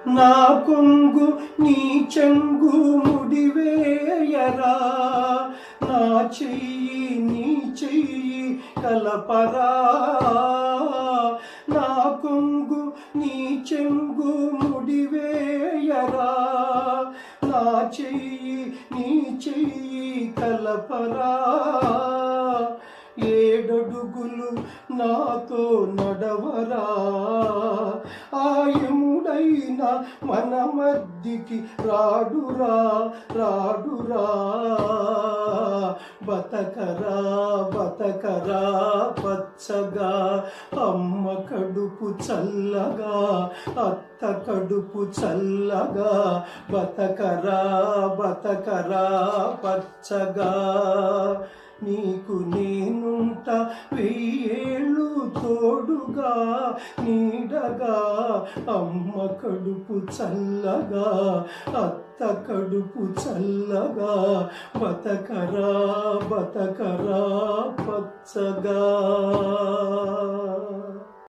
నా కొంగు నీ చెంగు ముడివేయరా, నా చెయ్యి నీ చెయ్యి కలపరా. నా కొంగు నీ చెంగు ముడివేయరా, నా చెయ్యి నీ చెయ్యి కలపరా. 7 అడుగులు నాతో నడవరా, ఆయముడైన మన మధ్యకి రాడురా రాడురా. బతకరా బతకరా పచ్చగా, అమ్మ కడుపు చల్లగా, అత్త కడుపు చల్లగా. బతకరా బతకరా పచ్చగా, నీకు నేనుంట 1000 ఏళ్ళు తోడుగా నీడగా. అమ్మ కడుపు చల్లగా, అత్త కడుపు చల్లగా. బతకరా బతకరా పచ్చగా.